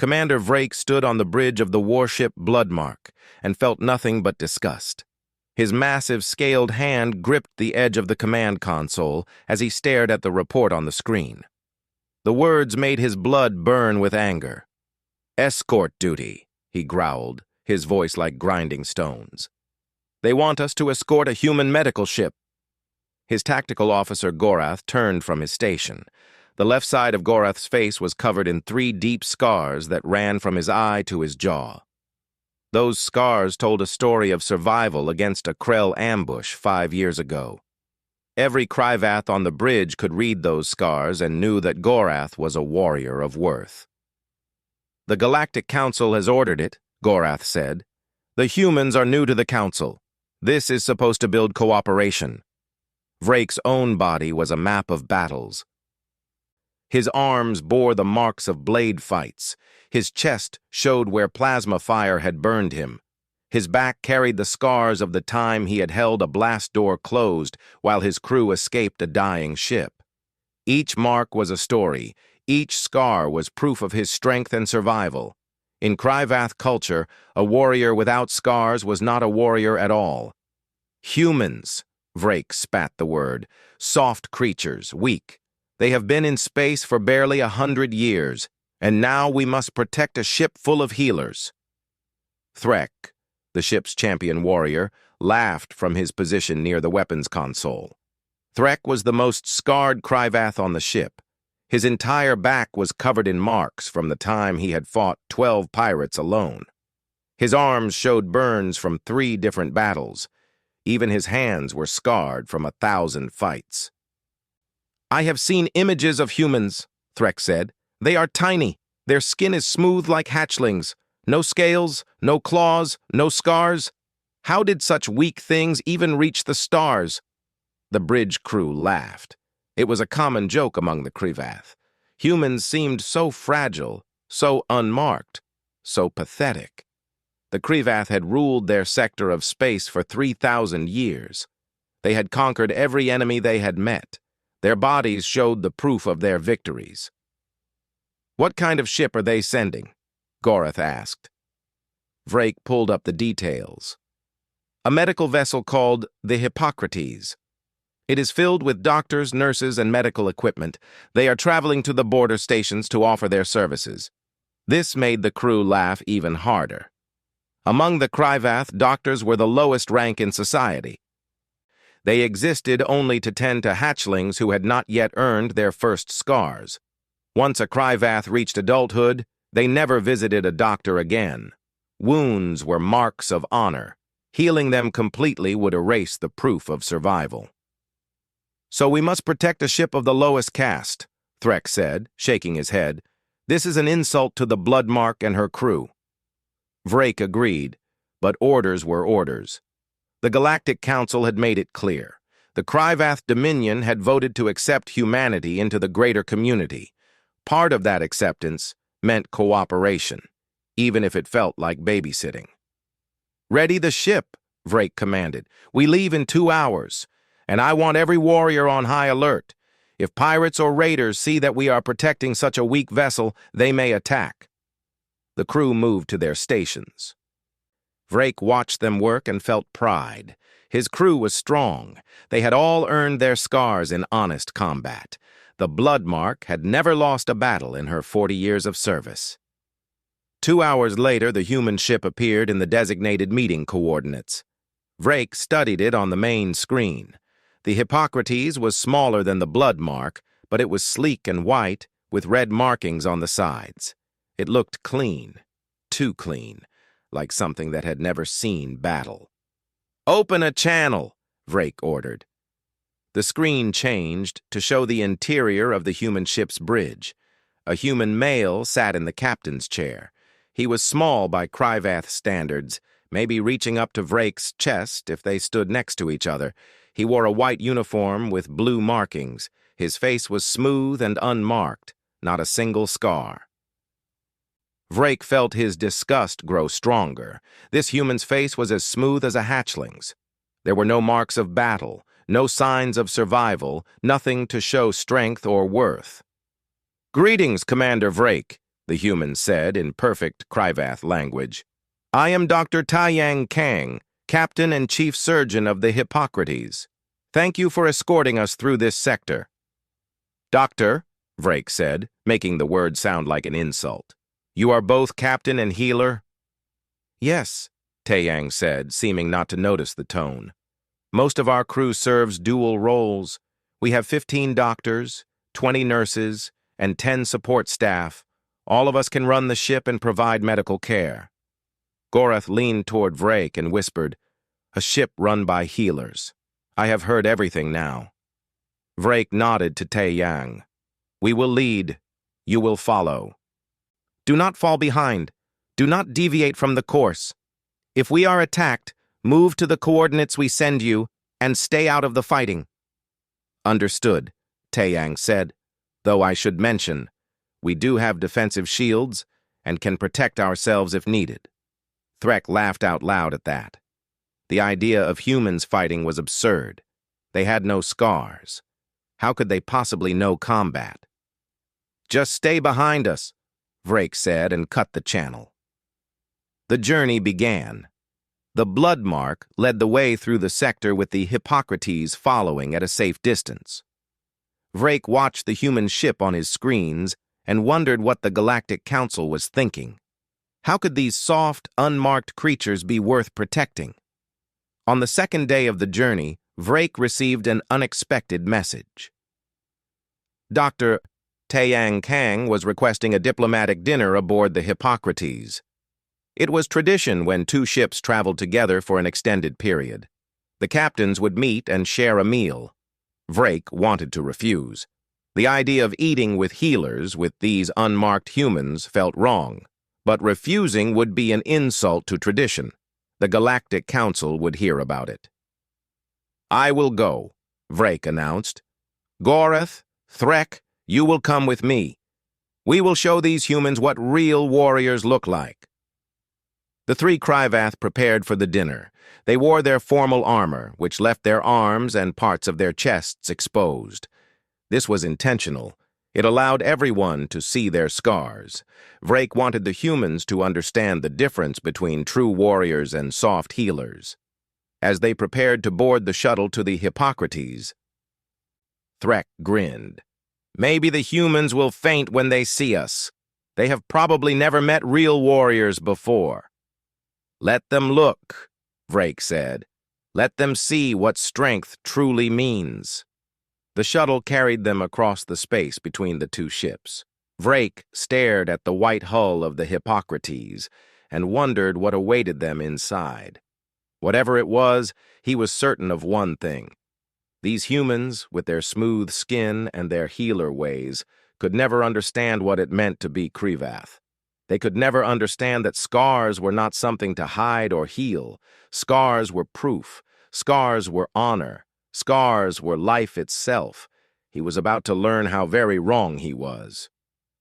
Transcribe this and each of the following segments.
Commander Vrake stood on the bridge of the warship Bloodmark and felt nothing but disgust. His massive, scaled hand gripped the edge of the command console as he stared at the report on the screen. The words made his blood burn with anger. "Escort duty," he growled, his voice like grinding stones. "They want us to escort a human medical ship." His tactical officer Gorath turned from his station. The left side of Gorath's face was covered in 3 deep scars that ran from his eye to his jaw. Those scars told a story of survival against a Krell ambush 5 years ago. Every Kryvath on the bridge could read those scars and knew that Gorath was a warrior of worth. "The Galactic Council has ordered it," Gorath said. "The humans are new to the Council. This is supposed to build cooperation." Vrake's own body was a map of battles. His arms bore the marks of blade fights. His chest showed where plasma fire had burned him. His back carried the scars of the time he had held a blast door closed while his crew escaped a dying ship. Each mark was a story. Each scar was proof of his strength and survival. In Kryvath culture, a warrior without scars was not a warrior at all. "Humans," Vrake spat the word. "Soft creatures, weak. They have been in space for barely 100 years, and now we must protect a ship full of healers." Threk, the ship's champion warrior, laughed from his position near the weapons console. Threk was the most scarred Kryvath on the ship. His entire back was covered in marks from the time he had fought 12 pirates alone. His arms showed burns from 3 different battles. Even his hands were scarred from 1,000 fights. "I have seen images of humans," Threk said. "They are tiny. Their skin is smooth like hatchlings. No scales, no claws, no scars. How did such weak things even reach the stars?" The bridge crew laughed. It was a common joke among the Kryvath. Humans seemed so fragile, so unmarked, so pathetic. The Kryvath had ruled their sector of space for 3,000 years. They had conquered every enemy they had met. Their bodies showed the proof of their victories. "What kind of ship are they sending?" Gorath asked. Vrake pulled up the details. "A medical vessel called the Hippocrates. It is filled with doctors, nurses, and medical equipment. They are traveling to the border stations to offer their services." This made the crew laugh even harder. Among the Kryvath, doctors were the lowest rank in society. They existed only to tend to hatchlings who had not yet earned their first scars. Once a Kryvath reached adulthood, they never visited a doctor again. Wounds were marks of honor. Healing them completely would erase the proof of survival. "So we must protect a ship of the lowest caste," Threk said, shaking his head. "This is an insult to the Bloodmark and her crew." Vrake agreed, but orders were orders. The Galactic Council had made it clear. The Kryvath Dominion had voted to accept humanity into the greater community. Part of that acceptance meant cooperation, even if it felt like babysitting. "Ready the ship," Vrake commanded. "We leave in 2 hours, and I want every warrior on high alert. If pirates or raiders see that we are protecting such a weak vessel, they may attack." The crew moved to their stations. Vrake watched them work and felt pride. His crew was strong. They had all earned their scars in honest combat. The Bloodmark had never lost a battle in her 40 years of service. 2 hours later, the human ship appeared in the designated meeting coordinates. Vrake studied it on the main screen. The Hippocrates was smaller than the Bloodmark, but it was sleek and white, with red markings on the sides. It looked clean, too clean, like something that had never seen battle. "Open a channel," Vrake ordered. The screen changed to show the interior of the human ship's bridge. A human male sat in the captain's chair. He was small by Kryvath standards, maybe reaching up to Vrake's chest if they stood next to each other. He wore a white uniform with blue markings. His face was smooth and unmarked, not a single scar. Vrake felt his disgust grow stronger. This human's face was as smooth as a hatchling's. There were no marks of battle, no signs of survival, nothing to show strength or worth. "Greetings, Commander Vrake," the human said in perfect Krivath language. "I am Dr. Taiyang Kang, Captain and Chief Surgeon of the Hippocrates. Thank you for escorting us through this sector." "Doctor," Vrake said, making the word sound like an insult. "You are both captain and healer?" "Yes," Taiyang said, seeming not to notice the tone. "Most of our crew serves dual roles. We have 15 doctors, 20 nurses, and 10 support staff. All of us can run the ship and provide medical care." Gorath leaned toward Vrake and whispered, "A ship run by healers. I have heard everything now." Vrake nodded to Taiyang. "We will lead. You will follow. Do not fall behind. Do not deviate from the course. If we are attacked, move to the coordinates we send you and stay out of the fighting." "Understood," Taiyang said, "though I should mention, we do have defensive shields and can protect ourselves if needed." Threk laughed out loud at that. The idea of humans fighting was absurd. They had no scars. How could they possibly know combat? "Just stay behind us," Vrake said and cut the channel. The journey began. The blood mark led the way through the sector with the Hippocrates following at a safe distance. Vrake watched the human ship on his screens and wondered what the Galactic Council was thinking. How could these soft, unmarked creatures be worth protecting? On the second day of the journey, Vrake received an unexpected message. Dr. Taiyang Kang was requesting a diplomatic dinner aboard the Hippocrates. It was tradition when two ships traveled together for an extended period. The captains would meet and share a meal. Vrake wanted to refuse. The idea of eating with healers, with these unmarked humans, felt wrong. But refusing would be an insult to tradition. The Galactic Council would hear about it. "I will go," Vrake announced. "Gorath, Threk, you will come with me. We will show these humans what real warriors look like." The three Krivath prepared for the dinner. They wore their formal armor, which left their arms and parts of their chests exposed. This was intentional. It allowed everyone to see their scars. Vrake wanted the humans to understand the difference between true warriors and soft healers. As they prepared to board the shuttle to the Hippocrates, Threk grinned. "Maybe the humans will faint when they see us. They have probably never met real warriors before." "Let them look," Vrake said. "Let them see what strength truly means." The shuttle carried them across the space between the two ships. Vrake stared at the white hull of the Hippocrates and wondered what awaited them inside. Whatever it was, he was certain of one thing. These humans, with their smooth skin and their healer ways, could never understand what it meant to be Krivath. They could never understand that scars were not something to hide or heal. Scars were proof. Scars were honor. Scars were life itself. He was about to learn how very wrong he was.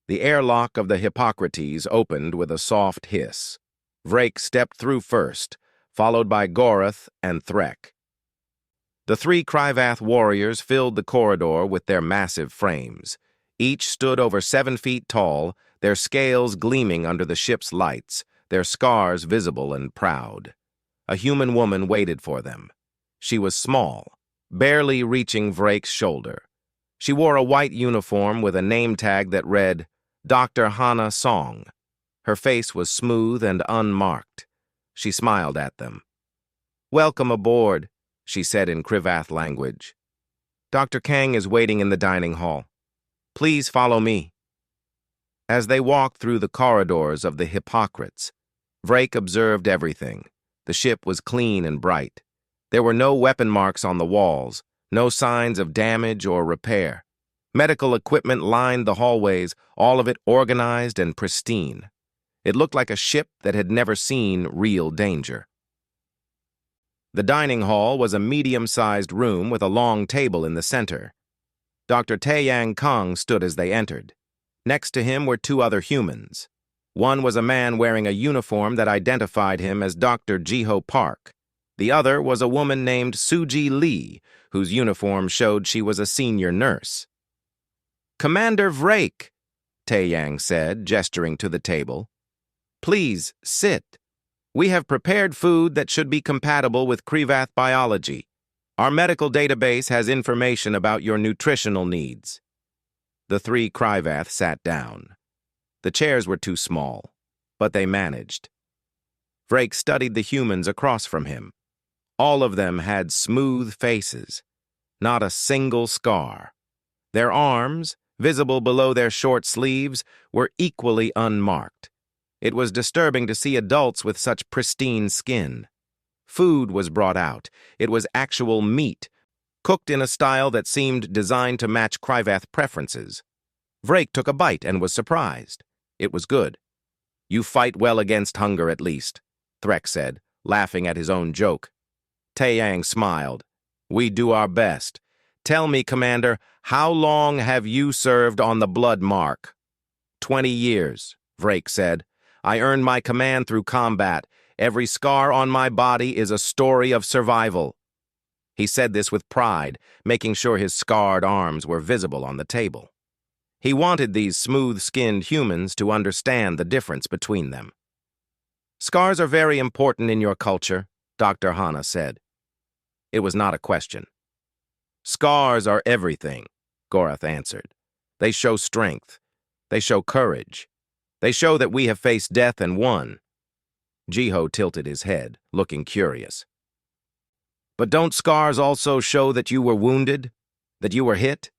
The airlock of the Hippocrates opened with a soft hiss. Vrake stepped through first, followed by Gorath and Threk. The three Krivath warriors filled the corridor with their massive frames. Each stood over 7 feet tall, their scales gleaming under the ship's lights, their scars visible and proud. A human woman waited for them. She was small, barely reaching Vrake's shoulder. She wore a white uniform with a name tag that read, Dr. Hana Song. Her face was smooth and unmarked. She smiled at them. "Welcome aboard," she said in Krivath language. "Dr. Kang is waiting in the dining hall. Please follow me." As they walked through the corridors of the Hippocrates, Vrake observed everything. The ship was clean and bright. There were no weapon marks on the walls, no signs of damage or repair. Medical equipment lined the hallways, all of it organized and pristine. It looked like a ship that had never seen real danger. The dining hall was a medium-sized room with a long table in the center. Dr. Taiyang Kang stood as they entered. Next to him were 2 other humans. One was a man wearing a uniform that identified him as Dr. Jiho Park. The other was a woman named Suji Lee, whose uniform showed she was a senior nurse. "Commander Vrake," Tae-Yang said, gesturing to the table. Please, sit. We have prepared food that should be compatible with Krivath biology. Our medical database has information about your nutritional needs. The three Krivath sat down. The chairs were too small, but they managed. Vrake studied the humans across from him. All of them had smooth faces, not a single scar. Their arms, visible below their short sleeves, were equally unmarked. It was disturbing to see adults with such pristine skin. Food was brought out. It was actual meat, cooked in a style that seemed designed to match Krivath preferences. Vrake took a bite and was surprised. It was good. You fight well against hunger, at least, Threk said, laughing at his own joke. Tae-Yang smiled. We do our best. Tell me, Commander, how long have you served on the Blood Mark? 20 years, Vrake said. I earned my command through combat. Every scar on my body is a story of survival. He said this with pride, making sure his scarred arms were visible on the table. He wanted these smooth-skinned humans to understand the difference between them. Scars are very important in your culture, Dr. Hana said. It was not a question. Scars are everything, Gorath answered. They show strength. They show courage. They show that we have faced death and won. Jiho tilted his head, looking curious. But don't scars also show that you were wounded? That you were hit?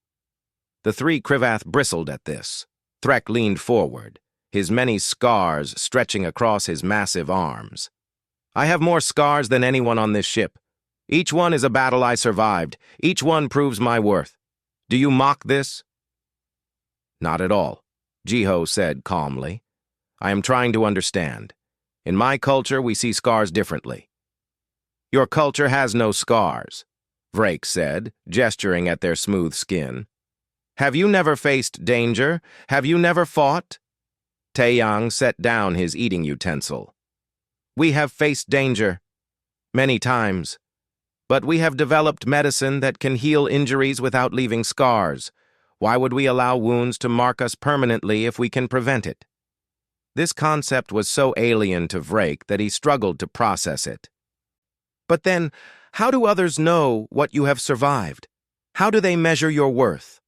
The three Krivath bristled at this. Threk leaned forward, his many scars stretching across his massive arms. I have more scars than anyone on this ship. Each one is a battle I survived. Each one proves my worth. Do you mock this? Not at all, Jiho said calmly. I am trying to understand. In my culture, we see scars differently. Your culture has no scars, Vrake said, gesturing at their smooth skin. Have you never faced danger? Have you never fought? Tae-Yang set down his eating utensil. We have faced danger, many times. But we have developed medicine that can heal injuries without leaving scars. Why would we allow wounds to mark us permanently if we can prevent it? This concept was so alien to Vrake that he struggled to process it. But then, how do others know what you have survived? How do they measure your worth?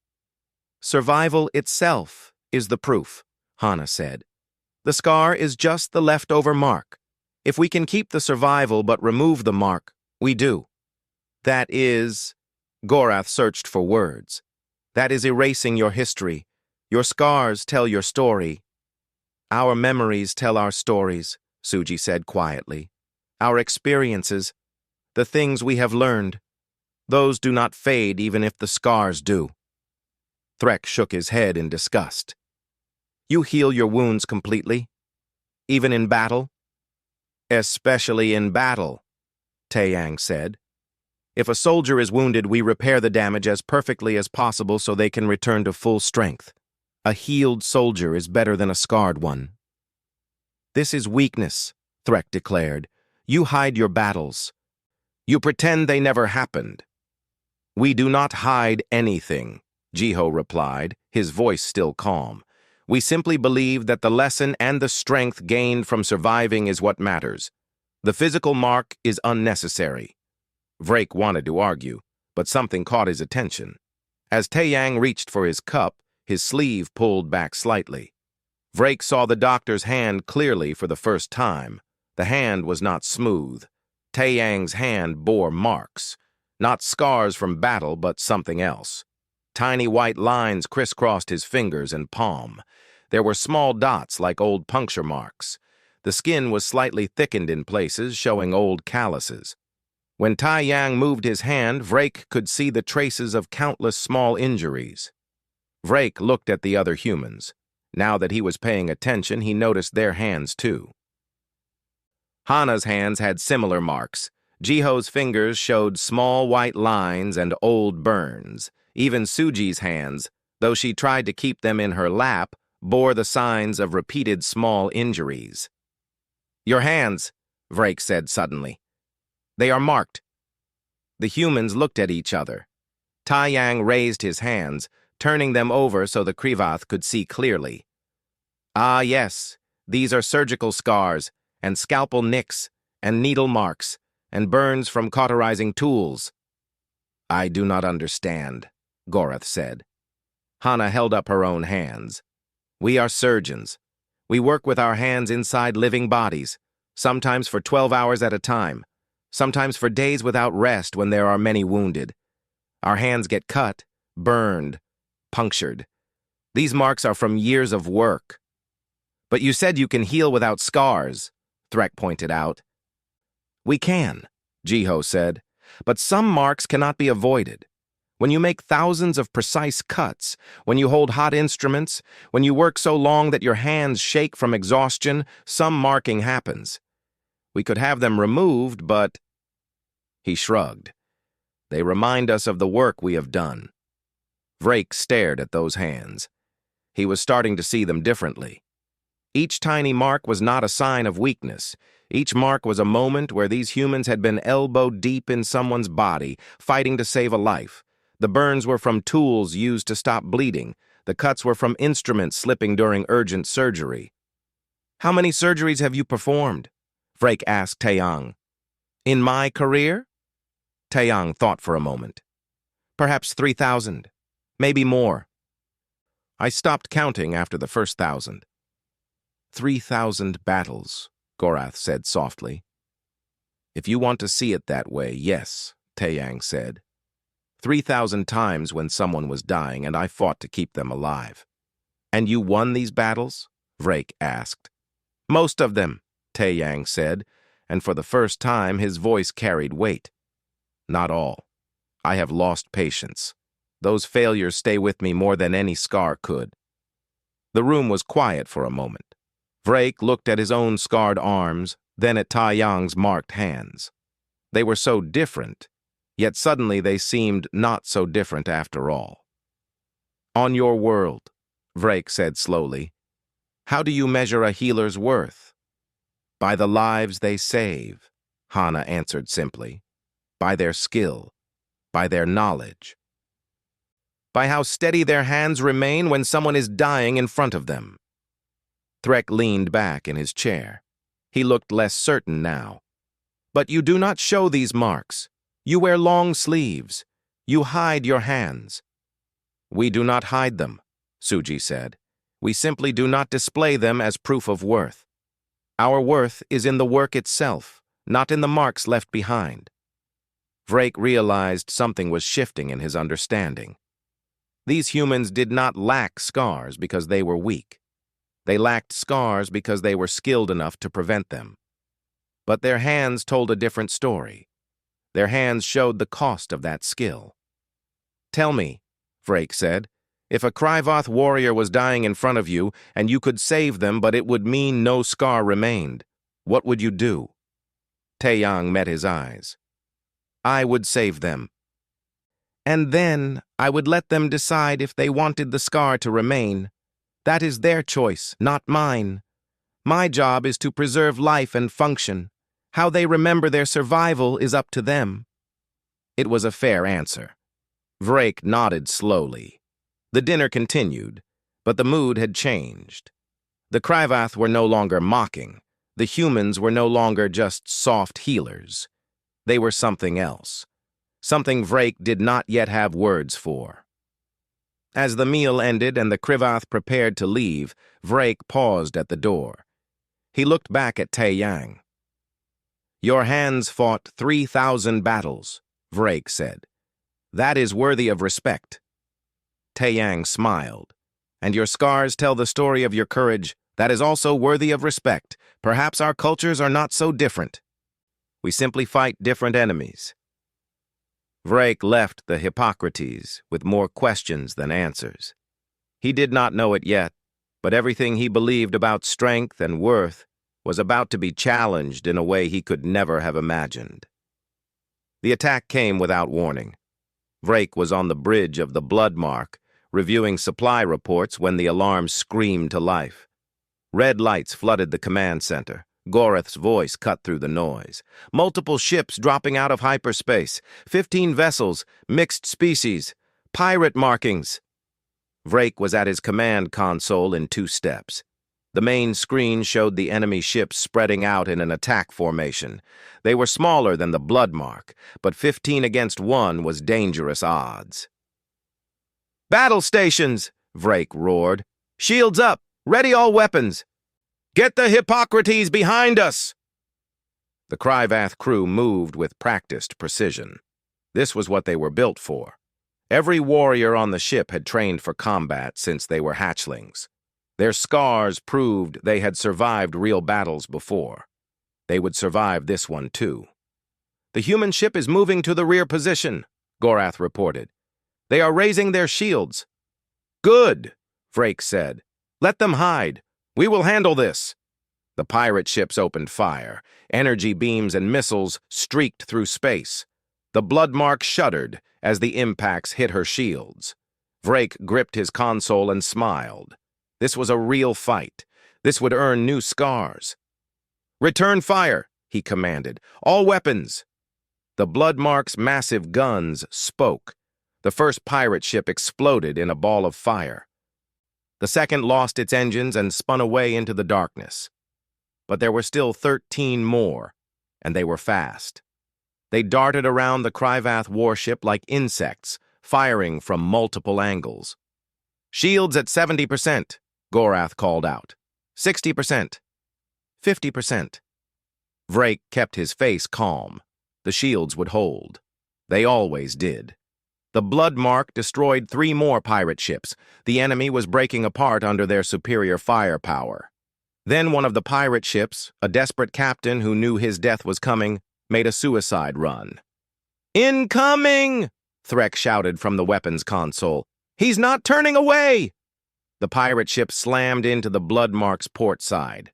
Survival itself is the proof, Hana said. The scar is just the leftover mark. If we can keep the survival but remove the mark, we do. That is... Gorath searched for words. That is erasing your history. Your scars tell your story. Our memories tell our stories, Suji said quietly. Our experiences, the things we have learned, those do not fade even if the scars do. Threk shook his head in disgust. You heal your wounds completely? Even in battle? Especially in battle, Tae-Yang said. If a soldier is wounded, we repair the damage as perfectly as possible so they can return to full strength. A healed soldier is better than a scarred one. This is weakness, Threk declared. You hide your battles. You pretend they never happened. We do not hide anything, Jiho replied, his voice still calm. We simply believe that the lesson and the strength gained from surviving is what matters. The physical mark is unnecessary. Vrake wanted to argue, but something caught his attention. As Tae-Yang reached for his cup, his sleeve pulled back slightly. Vrake saw the doctor's hand clearly for the first time. The hand was not smooth. Tae-Yang's hand bore marks. Not scars from battle, but something else. Tiny white lines crisscrossed his fingers and palm. There were small dots like old puncture marks. The skin was slightly thickened in places, showing old calluses. When Tae-Yang moved his hand, Vrake could see the traces of countless small injuries. Vrake looked at the other humans. Now that he was paying attention, he noticed their hands too. Hana's hands had similar marks. Jiho's fingers showed small white lines and old burns. Even Suji's hands, though she tried to keep them in her lap, bore the signs of repeated small injuries. Your hands, Vrake said suddenly. They are marked. The humans looked at each other. Tae-Yang raised his hands, turning them over so the Krivath could see clearly. Ah, yes, these are surgical scars, and scalpel nicks, and needle marks, and burns from cauterizing tools. I do not understand, Gorath said. Hana held up her own hands. We are surgeons. We work with our hands inside living bodies, sometimes for 12 hours at a time, sometimes for days without rest when there are many wounded. Our hands get cut, burned, punctured. These marks are from years of work. But you said you can heal without scars, Threk pointed out. We can, Jiho said, but some marks cannot be avoided. When you make thousands of precise cuts, when you hold hot instruments, when you work so long that your hands shake from exhaustion, some marking happens. We could have them removed, but... He shrugged. They remind us of the work we have done. Vrake stared at those hands. He was starting to see them differently. Each tiny mark was not a sign of weakness. Each mark was a moment where these humans had been elbow deep in someone's body, fighting to save a life. The burns were from tools used to stop bleeding. The cuts were from instruments slipping during urgent surgery. How many surgeries have you performed? Vrake asked Taeyang. In my career? Taeyang thought for a moment. Perhaps 3,000. Maybe more. I stopped counting after the first 1,000. 3,000 battles, Gorath said softly. If you want to see it that way, yes, Taeyang said. 3,000 times when someone was dying and I fought to keep them alive. And you won these battles? Vrake asked. Most of them, Taeyang said, and for the first time his voice carried weight. Not all. I have lost patience. Those failures stay with me more than any scar could. The room was quiet for a moment. Vrake looked at his own scarred arms, then at Taeyang's marked hands. They were so different, yet suddenly they seemed not so different after all. On your world, Vrake said slowly, how do you measure a healer's worth? By the lives they save, Hana answered simply. By their skill, by their knowledge. By how steady their hands remain when someone is dying in front of them. Threk leaned back in his chair. He looked less certain now. But you do not show these marks. You wear long sleeves. You hide your hands. We do not hide them, Suji said. We simply do not display them as proof of worth. Our worth is in the work itself, not in the marks left behind. Vrake realized something was shifting in his understanding. These humans did not lack scars because they were weak. They lacked scars because they were skilled enough to prevent them. But their hands told a different story. Their hands showed the cost of that skill. Tell me, Vrake said, if a Kryvoth warrior was dying in front of you and you could save them but it would mean no scar remained, what would you do? Taeyang met his eyes. I would save them. And then I would let them decide if they wanted the scar to remain. That is their choice, not mine. My job is to preserve life and function. How they remember their survival is up to them. It was a fair answer. Vrake nodded slowly. The dinner continued, but the mood had changed. The Kryvoth were no longer mocking. The humans were no longer just soft healers. They were something else. Something Vrake did not yet have words for. As the meal ended and the Kryvoth prepared to leave, Vrake paused at the door. He looked back at Taeyang. Your hands fought 3,000 battles, Vrake said. That is worthy of respect. Taeyang smiled. And your scars tell the story of your courage. That is also worthy of respect. Perhaps our cultures are not so different. We simply fight different enemies. Vrake left the Hippocrates with more questions than answers. He did not know it yet, but everything he believed about strength and worth was about to be challenged in a way he could never have imagined. The attack came without warning. Vrake was on the bridge of the Bloodmark, reviewing supply reports when the alarm screamed to life. Red lights flooded the command center. Gorath's voice cut through the noise. Multiple ships dropping out of hyperspace. 15 vessels, mixed species, pirate markings. Vrake was at his command console in 2 steps. The main screen showed the enemy ships spreading out in an attack formation. They were smaller than the Bloodmark, but 15 against 1 was dangerous odds. "Battle stations!" Vrake roared. "Shields up! Ready all weapons! Get the Hippocrates behind us!" The Kryvath crew moved with practiced precision. This was what they were built for. Every warrior on the ship had trained for combat since they were hatchlings. Their scars proved they had survived real battles before. They would survive this one too. "The human ship is moving to the rear position," Gorath reported. "They are raising their shields." "Good," Vrake said. "Let them hide. We will handle this." The pirate ships opened fire. Energy beams and missiles streaked through space. The Bloodmark shuddered as the impacts hit her shields. Vrake gripped his console and smiled. This was a real fight. This would earn new scars. "Return fire," he commanded. "All weapons." The Bloodmark's massive guns spoke. The first pirate ship exploded in a ball of fire. The second lost its engines and spun away into the darkness. But there were still 13 more, and they were fast. They darted around the Kryvath warship like insects, firing from multiple angles. "Shields at 70%, Gorath called out. 60%. 50%. Vrake kept his face calm. The shields would hold. They always did. The Bloodmark destroyed 3 more pirate ships. The enemy was breaking apart under their superior firepower. Then one of the pirate ships, a desperate captain who knew his death was coming, made a suicide run. "Incoming!" Threk shouted from the weapons console. "He's not turning away!" The pirate ship slammed into the Bloodmark's port side.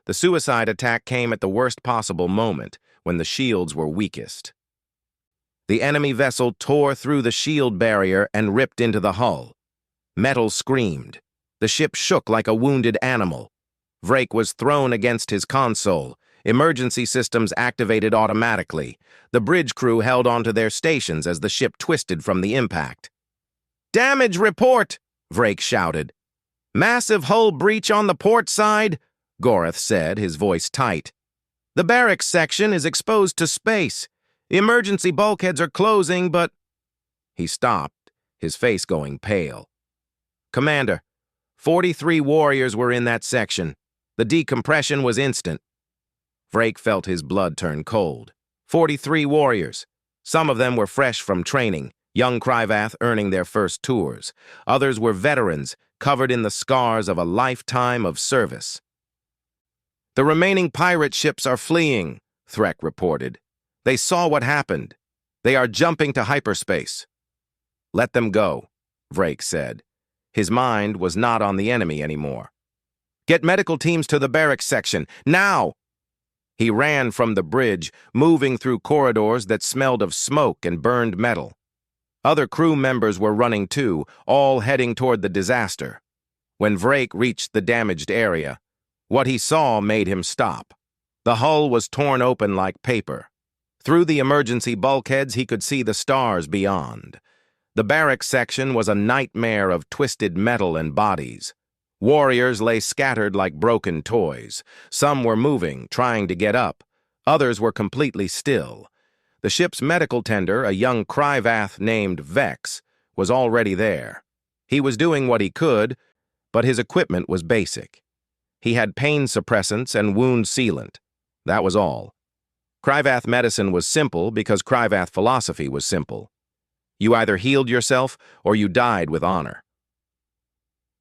The suicide attack came at the worst possible moment, when the shields were weakest. The enemy vessel tore through the shield barrier and ripped into the hull. Metal screamed. The ship shook like a wounded animal. Vrake was thrown against his console. Emergency systems activated automatically. The bridge crew held onto their stations as the ship twisted from the impact. "Damage report!" Vrake shouted. "Massive hull breach on the port side," Gorath said, his voice tight. "The barracks section is exposed to space. The emergency bulkheads are closing, but—" He stopped, his face going pale. "Commander, 43 warriors were in that section. The decompression was instant." Vrake felt his blood turn cold. 43 warriors. Some of them were fresh from training, young Kryvath earning their first tours. Others were veterans, covered in the scars of a lifetime of service. "The remaining pirate ships are fleeing," Threk reported. "They saw what happened. They are jumping to hyperspace." "Let them go," Vrake said. His mind was not on the enemy anymore. "Get medical teams to the barracks section, now!" He ran from the bridge, moving through corridors that smelled of smoke and burned metal. Other crew members were running too, all heading toward the disaster. When Vrake reached the damaged area, what he saw made him stop. The hull was torn open like paper. Through the emergency bulkheads, he could see the stars beyond. The barracks section was a nightmare of twisted metal and bodies. Warriors lay scattered like broken toys. Some were moving, trying to get up. Others were completely still. The ship's medical tender, a young Kryvath named Vex, was already there. He was doing what he could, but his equipment was basic. He had pain suppressants and wound sealant. That was all. Kryvath medicine was simple because Kryvath philosophy was simple. You either healed yourself or you died with honor.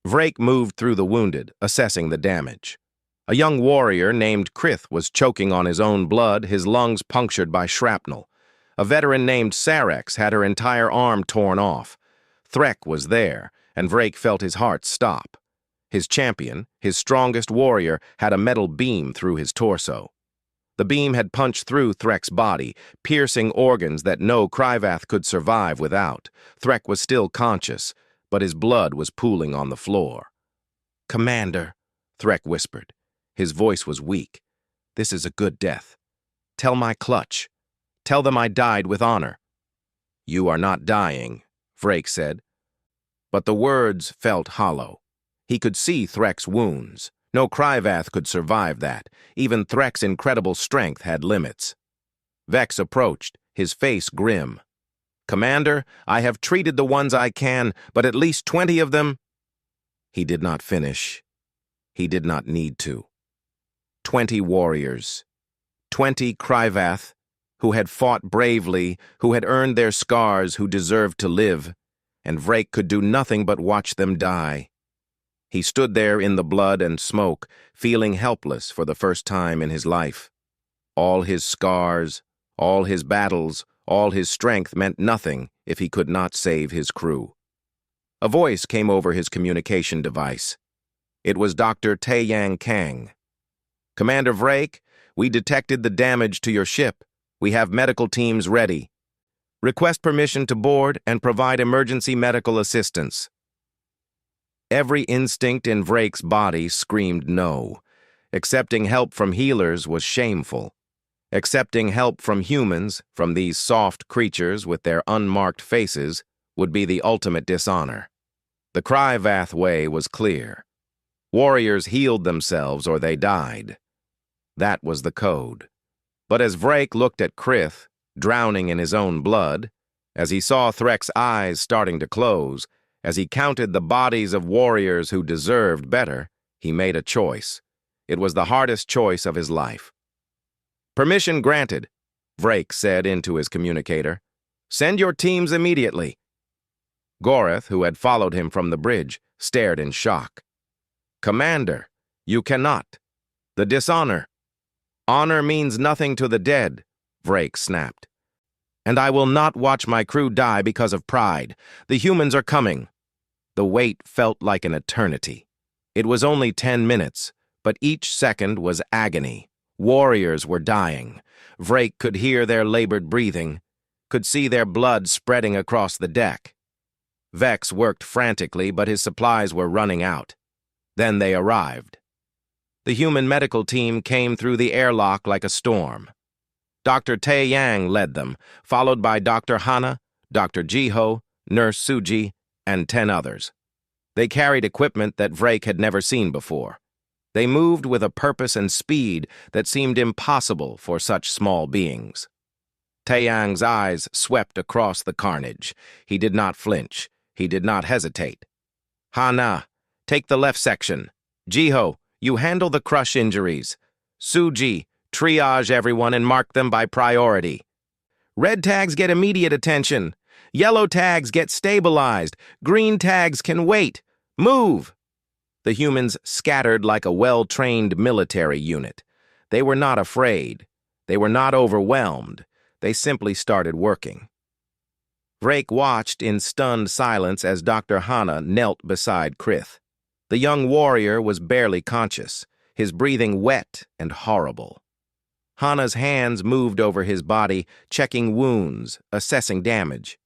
Vrake moved through the wounded, assessing the damage. A young warrior named Krith was choking on his own blood, his lungs punctured by shrapnel. A veteran named Sarex had her entire arm torn off. Threk was there, and Vrake felt his heart stop. His champion, his strongest warrior, had a metal beam through his torso. The beam had punched through Threk's body, piercing organs that no Kryvath could survive without. Threk was still conscious, but his blood was pooling on the floor. "Commander," Threk whispered. His voice was weak. "This is a good death. Tell my clutch. Tell them I died with honor." "You are not dying," Vrake said. But the words felt hollow. He could see Threk's wounds. No Kryvath could survive that. Even Threk's incredible strength had limits. Vex approached, his face grim. "Commander, I have treated the ones I can, but at least 20 of them—" He did not finish. He did not need to. 20 warriors. 20 Kryvath, who had fought bravely, who had earned their scars, who deserved to live, and Vrake could do nothing but watch them die. He stood there in the blood and smoke, feeling helpless for the first time in his life. All his scars, all his battles, all his strength meant nothing if he could not save his crew. A voice came over his communication device. It was Dr. Taeyang Kang. "Commander Vrake, we detected the damage to your ship. We have medical teams ready. Request permission to board and provide emergency medical assistance." Every instinct in Vrake's body screamed no. Accepting help from healers was shameful. Accepting help from humans, from these soft creatures with their unmarked faces, would be the ultimate dishonor. The Kryvath way was clear. Warriors healed themselves or they died. That was the code. But as Vrake looked at Krith, drowning in his own blood, as he saw Threk's eyes starting to close, as he counted the bodies of warriors who deserved better, he made a choice. It was the hardest choice of his life. "Permission granted," Vrake said into his communicator. "Send your teams immediately." Goreth, who had followed him from the bridge, stared in shock. "Commander, you cannot. The dishonor." "Honor means nothing to the dead," Vrake snapped. "And I will not watch my crew die because of pride. The humans are coming." The wait felt like an eternity. It was only 10 minutes, but each second was agony. Warriors were dying. Vrake could hear their labored breathing, could see their blood spreading across the deck. Vex worked frantically, but his supplies were running out. Then they arrived. The human medical team came through the airlock like a storm. Dr. Taeyang led them, followed by Dr. Hana, Dr. Jiho, Nurse Suji, and 10 others. They carried equipment that Vrake had never seen before. They moved with a purpose and speed that seemed impossible for such small beings. Taeyang's eyes swept across the carnage. He did not flinch. He did not hesitate. "Hana, take the left section. Jiho, you handle the crush injuries. Suji, triage everyone and mark them by priority. Red tags get immediate attention. Yellow tags get stabilized. Green tags can wait. Move!" The humans scattered like a well-trained military unit. They were not afraid. They were not overwhelmed. They simply started working. Vrake watched in stunned silence as Dr. Hana knelt beside Krith. The young warrior was barely conscious, his breathing wet and horrible. Hana's hands moved over his body, checking wounds, assessing damage.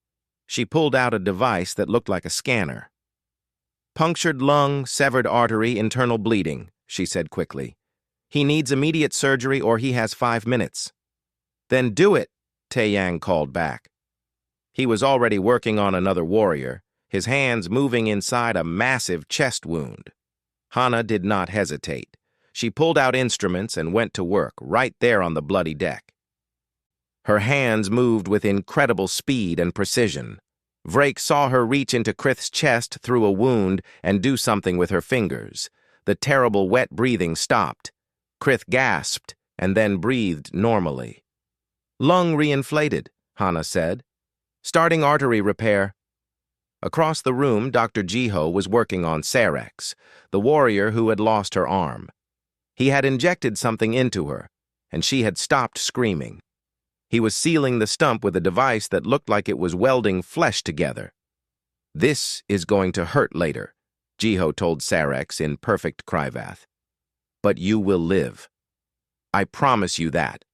She pulled out a device that looked like a scanner. "Punctured lung, severed artery, internal bleeding," she said quickly. "He needs immediate surgery or he has 5 minutes." "Then do it," Taeyang called back. He was already working on another warrior, his hands moving inside a massive chest wound. Hana did not hesitate. She pulled out instruments and went to work right there on the bloody deck. Her hands moved with incredible speed and precision. Vrake saw her reach into Krith's chest through a wound and do something with her fingers. The terrible wet breathing stopped. Krith gasped and then breathed normally. "Lung reinflated," Hana said. "Starting artery repair." Across the room, Dr. Jiho was working on Sarex, the warrior who had lost her arm. He had injected something into her, and she had stopped screaming. He was sealing the stump with a device that looked like it was welding flesh together. "This is going to hurt later," Jiho told Sarex in perfect Kryvath. "But you will live. I promise you that."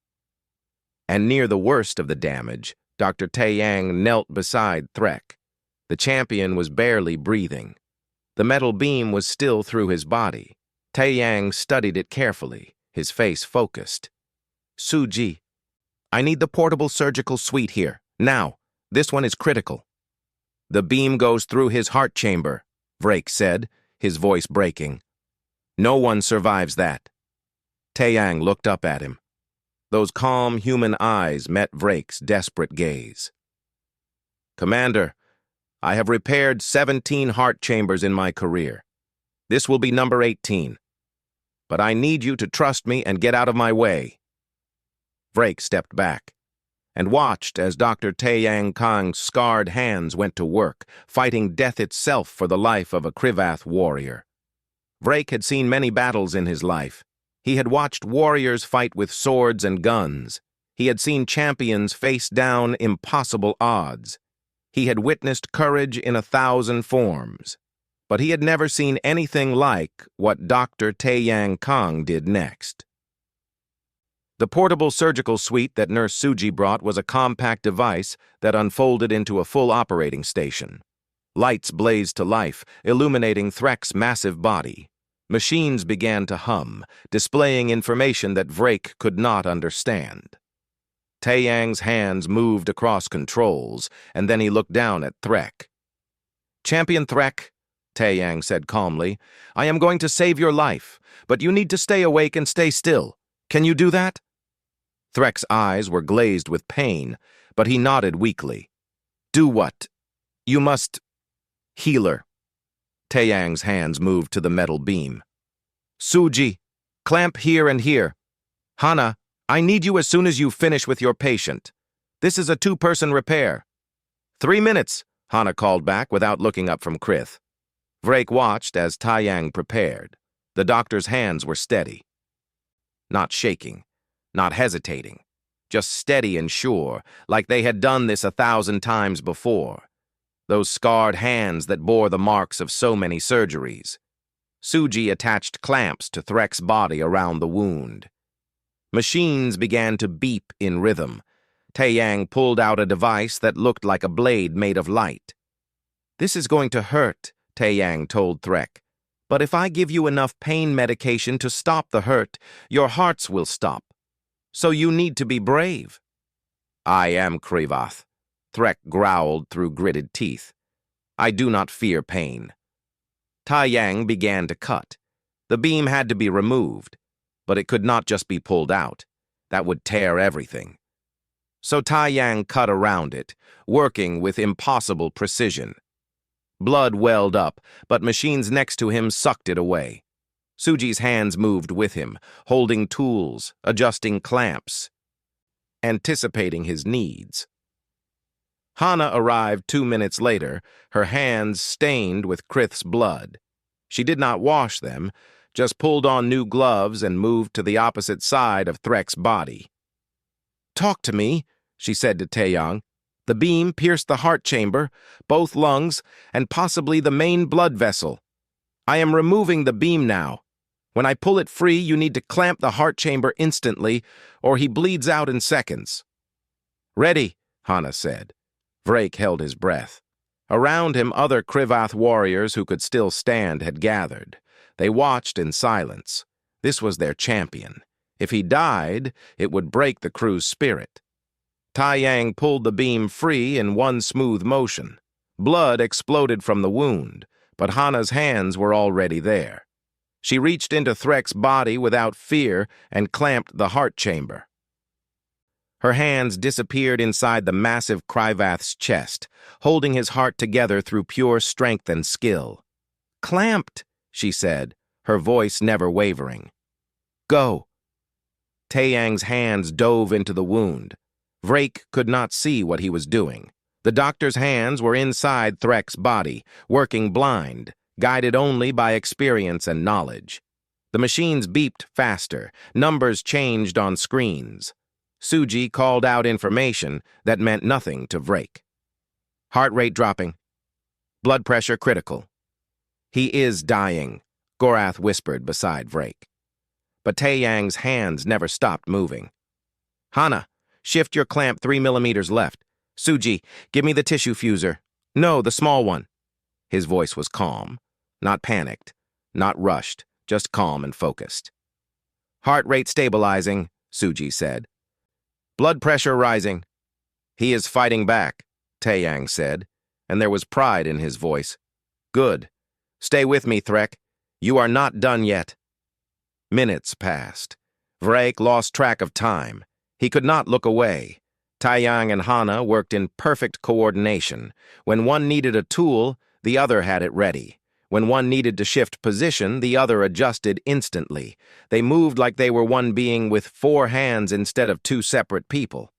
And near the worst of the damage, Dr. Taeyang knelt beside Threk. The champion was barely breathing. The metal beam was still through his body. Taeyang studied it carefully, his face focused. "Suji, I need the portable surgical suite here, now. This one is critical." "The beam goes through his heart chamber," Vrake said, his voice breaking. No one survives that. Taeyang looked up at him. Those calm human eyes met Vrake's desperate gaze. Commander, I have repaired 17 heart chambers in my career. This will be number 18. But I need you to trust me and get out of my way. Vrake stepped back and watched as Dr. Taeyang Kang's scarred hands went to work, fighting death itself for the life of a Krivath warrior. Vrake had seen many battles in his life. He had watched warriors fight with swords and guns. He had seen champions face down impossible odds. He had witnessed courage in 1,000 forms. But he had never seen anything like what Dr. Taeyang Kang did next. The portable surgical suite that Nurse Suji brought was a compact device that unfolded into a full operating station. Lights blazed to life, illuminating Threk's massive body. Machines began to hum, displaying information that Vrake could not understand. Taeyang's hands moved across controls, and then he looked down at Threk. "Champion Threk," Taeyang said calmly, "I am going to save your life, but you need to stay awake and stay still. Can you do that?" Threk's eyes were glazed with pain, but he nodded weakly. "Do what? You must—" "Healer." Taeyang's hands moved to the metal beam. "Suji, clamp here and here. Hana, I need you as soon as you finish with your patient. This is a 2-person repair." 3 minutes, Hana called back without looking up from Krith. Vrake watched as Taeyang prepared. The doctor's hands were steady. Not shaking, not hesitating, just steady and sure, like they had done this 1,000 times before. Those scarred hands that bore the marks of so many surgeries. Suji attached clamps to Threk's body around the wound. Machines began to beep in rhythm. Taeyang pulled out a device that looked like a blade made of light. "This is going to hurt," Taeyang told Threk. "But if I give you enough pain medication to stop the hurt, your hearts will stop. So you need to be brave." "I am Krivath," Threk growled through gritted teeth. "I do not fear pain." Taeyang began to cut. The beam had to be removed, but it could not just be pulled out. That would tear everything. So Taeyang cut around it, working with impossible precision. Blood welled up, but machines next to him sucked it away. Suji's hands moved with him, holding tools, adjusting clamps, anticipating his needs. Hana arrived 2 minutes later, her hands stained with Krith's blood. She did not wash them, just pulled on new gloves and moved to the opposite side of Threk's body. "Talk to me," she said to Taeyang. "The beam pierced the heart chamber, both lungs, and possibly the main blood vessel. I am removing the beam now. When I pull it free, you need to clamp the heart chamber instantly, or he bleeds out in seconds." "Ready," Hana said. Vrake held his breath. Around him, other Krivath warriors who could still stand had gathered. They watched in silence. This was their champion. If he died, it would break the crew's spirit. Taeyang pulled the beam free in one smooth motion. Blood exploded from the wound, but Hana's hands were already there. She reached into Threk's body without fear and clamped the heart chamber. Her hands disappeared inside the massive Krivath's chest, holding his heart together through pure strength and skill. "Clamped," she said, her voice never wavering. "Go." Taeyang's hands dove into the wound. Vrake could not see what he was doing. The doctor's hands were inside Threk's body, working blind, guided only by experience and knowledge. The machines beeped faster, numbers changed on screens. Suji called out information that meant nothing to Vrake. "Heart rate dropping. Blood pressure critical." "He is dying," Gorath whispered beside Vrake. But Taeyang's hands never stopped moving. "Hana, shift your clamp 3 millimeters left. Suji, give me the tissue fuser. No, the small one." His voice was calm, not panicked, not rushed, just calm and focused. "Heart rate stabilizing," Suji said. "Blood pressure rising." "He is fighting back," Taeyang said, and there was pride in his voice. "Good. Stay with me, Threk. You are not done yet." Minutes passed. Vrake lost track of time. He could not look away. Taeyang and Hana worked in perfect coordination. When one needed a tool, the other had it ready. When one needed to shift position, the other adjusted instantly. They moved like they were one being with 4 hands instead of 2 separate people.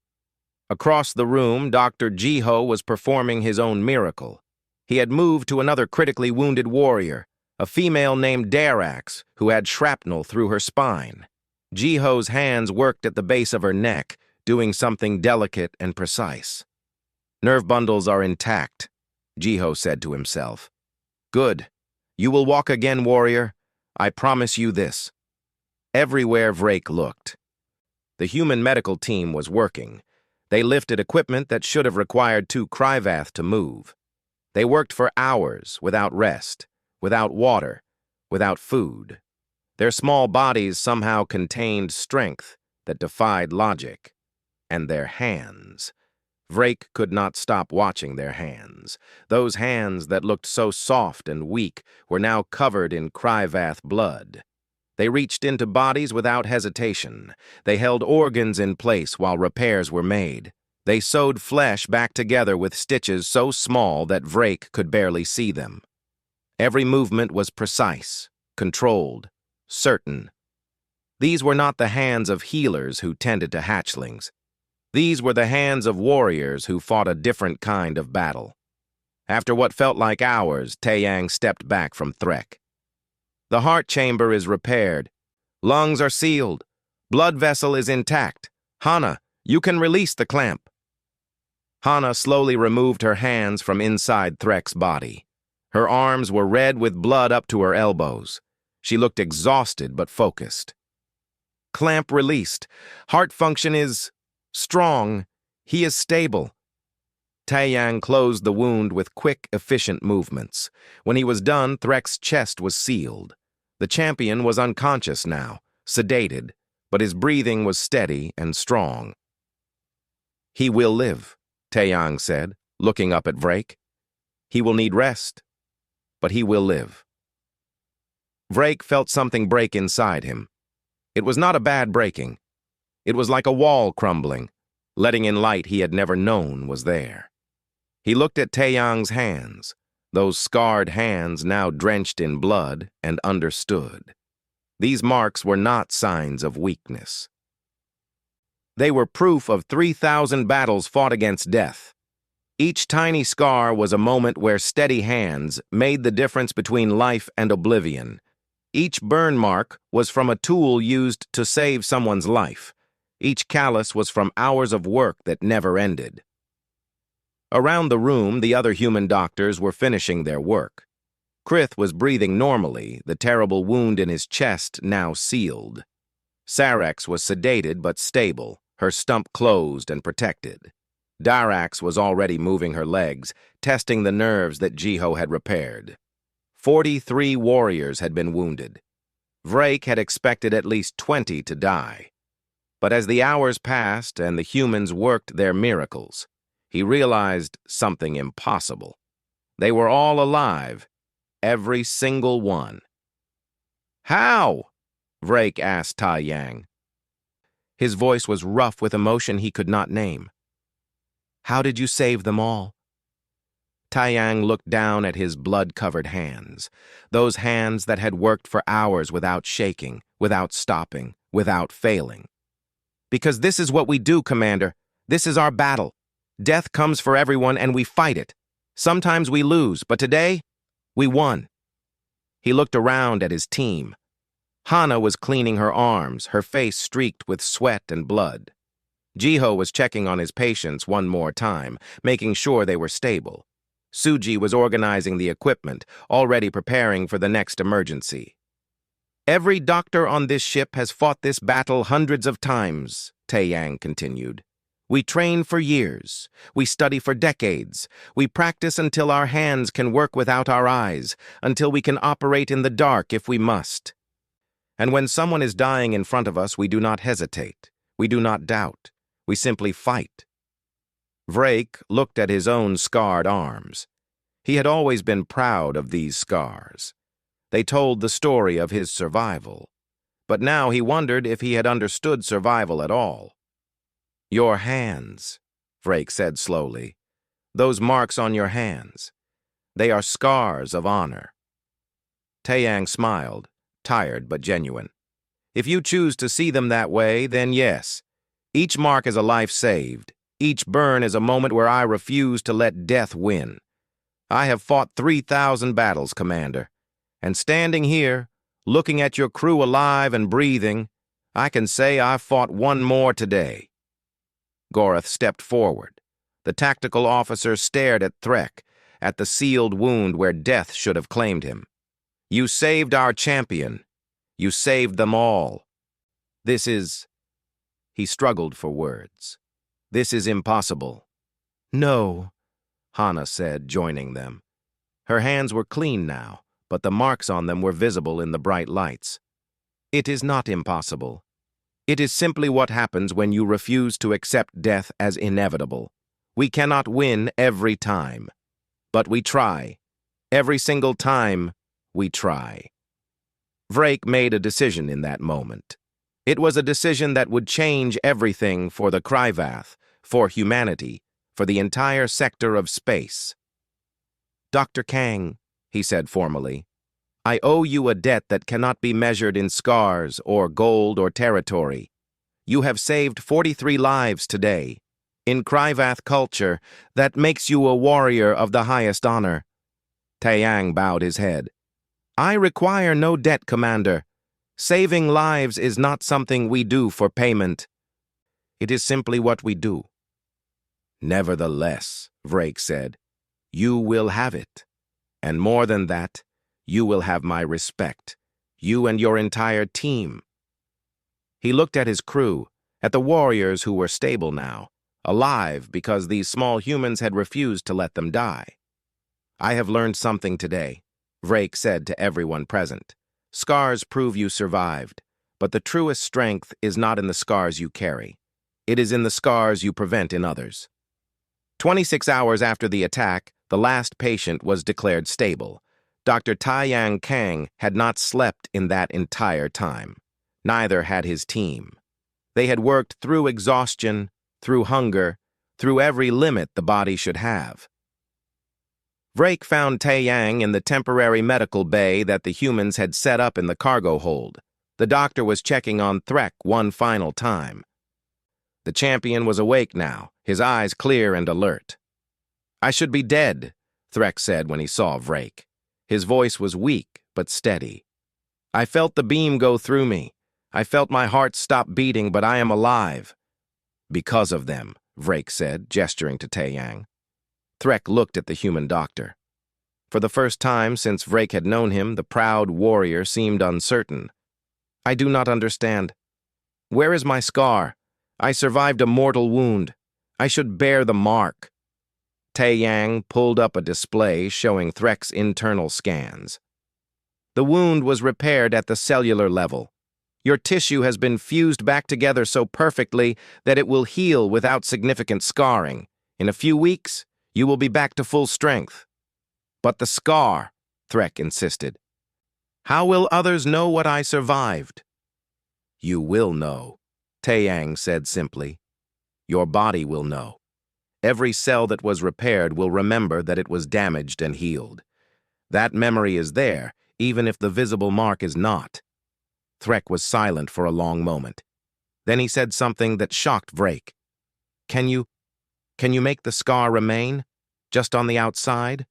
Across the room, Dr. Jiho was performing his own miracle. He had moved to another critically wounded warrior, a female named Darax, who had shrapnel through her spine. Jiho's hands worked at the base of her neck, doing something delicate and precise. "Nerve bundles are intact," Jiho said to himself. "Good. You will walk again, warrior. I promise you this." Everywhere Vrake looked, the human medical team was working. They lifted equipment that should have required 2 Kryvath to move. They worked for hours without rest, without water, without food. Their small bodies somehow contained strength that defied logic. And their hands. Vrake could not stop watching their hands. Those hands that looked so soft and weak were now covered in Kryvath blood. They reached into bodies without hesitation. They held organs in place while repairs were made. They sewed flesh back together with stitches so small that Vrake could barely see them. Every movement was precise, controlled, certain. These were not the hands of healers who tended to hatchlings. These were the hands of warriors who fought a different kind of battle. After what felt like hours, Taeyang stepped back from Threk. "The heart chamber is repaired. Lungs are sealed. Blood vessel is intact. Hana, you can release the clamp." Hana slowly removed her hands from inside Threk's body. Her arms were red with blood up to her elbows. She looked exhausted but focused. "Clamp released. Heart function is strong. He is stable." Taeyang closed the wound with quick, efficient movements. When he was done, Threk's chest was sealed. The champion was unconscious now, sedated, but his breathing was steady and strong. "He will live," Taeyang said, looking up at Vrake. "He will need rest, but he will live." Vrake felt something break inside him. It was not a bad breaking. It was like a wall crumbling, letting in light he had never known was there. He looked at Taeyang's hands, those scarred hands now drenched in blood, and understood. These marks were not signs of weakness. They were proof of 3,000 battles fought against death. Each tiny scar was a moment where steady hands made the difference between life and oblivion. Each burn mark was from a tool used to save someone's life. Each callus was from hours of work that never ended. Around the room, the other human doctors were finishing their work. Krith was breathing normally, the terrible wound in his chest now sealed. Sarex was sedated but stable, her stump closed and protected. Darax was already moving her legs, testing the nerves that Jiho had repaired. 43 warriors had been wounded. Vrake had expected at least 20 to die. But as the hours passed and the humans worked their miracles, he realized something impossible. They were all alive, every single one. "How?" Vrake asked Taeyang. His voice was rough with emotion he could not name. "How did you save them all?" Taeyang looked down at his blood-covered hands, those hands that had worked for hours without shaking, without stopping, without failing. "Because this is what we do, Commander. This is our battle. Death comes for everyone and we fight it. Sometimes we lose, but today, we won." He looked around at his team. Hana was cleaning her arms, her face streaked with sweat and blood. Jiho was checking on his patients one more time, making sure they were stable. Suji was organizing the equipment, already preparing for the next emergency. "Every doctor on this ship has fought this battle hundreds of times," Taeyang continued. "We train for years. We study for decades. We practice until our hands can work without our eyes, until we can operate in the dark if we must. And when someone is dying in front of us, we do not hesitate. We do not doubt. We simply fight." Vrake looked at his own scarred arms. He had always been proud of these scars. They told the story of his survival. but now he wondered if he had understood survival at all. "Your hands," Vrake said slowly. "Those marks on your hands. They are scars of honor." Taeyang smiled, tired but genuine. "If you choose to see them that way, then yes. Each mark is a life saved. Each burn is a moment where I refuse to let death win. I have fought 3,000 battles, Commander. And standing here, looking at your crew alive and breathing, I can say I fought one more today." Gorath stepped forward. The tactical officer stared at Threk, at the sealed wound where death should have claimed him. "You saved our champion. You saved them all. This is—" He struggled for words. "This is impossible." "No," Hana said, joining them. Her hands were clean now, but the marks on them were visible in the bright lights. "It is not impossible. It is simply what happens when you refuse to accept death as inevitable. We cannot win every time. But we try. Every single time, we try." Vrake made a decision in that moment. It was a decision that would change everything for the Kryvath, for humanity, for the entire sector of space. "Dr. Kang," he said formally, "I owe you a debt that cannot be measured in scars or gold or territory. You have saved 43 lives today. In Kryvath culture, that makes you a warrior of the highest honor." Taeyang bowed his head. "I require no debt, Commander. Saving lives is not something we do for payment. It is simply what we do." "Nevertheless," Vrake said, "you will have it. And more than that, you will have my respect. You and your entire team." He looked at his crew, at the warriors who were stable now, alive because these small humans had refused to let them die. "I have learned something today," Vrake said to everyone present. "Scars prove you survived, but the truest strength is not in the scars you carry. It is in the scars you prevent in others." 26 hours after the attack, the last patient was declared stable. Dr. Taeyang Kang had not slept in that entire time. Neither had his team. They had worked through exhaustion, through hunger, through every limit the body should have. Vrake found Taeyang in the temporary medical bay that the humans had set up in the cargo hold. The doctor was checking on Threk one final time. The champion was awake now, his eyes clear and alert. "I should be dead," Threk said when he saw Vrake. His voice was weak but steady. "I felt the beam go through me. I felt my heart stop beating, but I am alive." "Because of them," Vrake said, gesturing to Taeyang. Threk looked at the human doctor. For the first time since Vrake had known him, the proud warrior seemed uncertain. "I do not understand. Where is my scar? I survived a mortal wound. I should bear the mark." Taeyang pulled up a display showing Threk's internal scans. "The wound was repaired at the cellular level. Your tissue has been fused back together so perfectly that it will heal without significant scarring. In a few weeks, you will be back to full strength." "But the scar," Threk insisted. "How will others know what I survived?" "You will know," Taeyang said simply. "Your body will know. Every cell that was repaired will remember that it was damaged and healed. That memory is there, even if the visible mark is not." Threk was silent for a long moment. Then he said something that shocked Vrake. Can you make the scar remain? Just on the outside?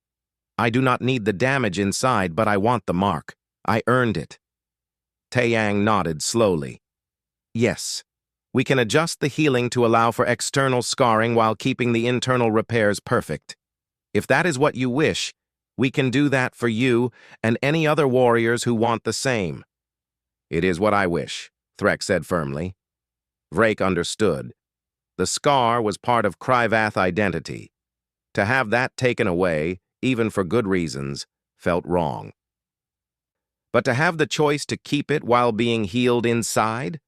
I do not need the damage inside, but I want the mark. I earned it." Taeyang nodded slowly. "Yes. We can adjust the healing to allow for external scarring while keeping the internal repairs perfect. If that is what you wish, we can do that for you and any other warriors who want the same." "It is what I wish," Threk said firmly. Vrake understood. The scar was part of Kryvath identity. To have that taken away, even for good reasons, felt wrong. But to have the choice to keep it while being healed inside?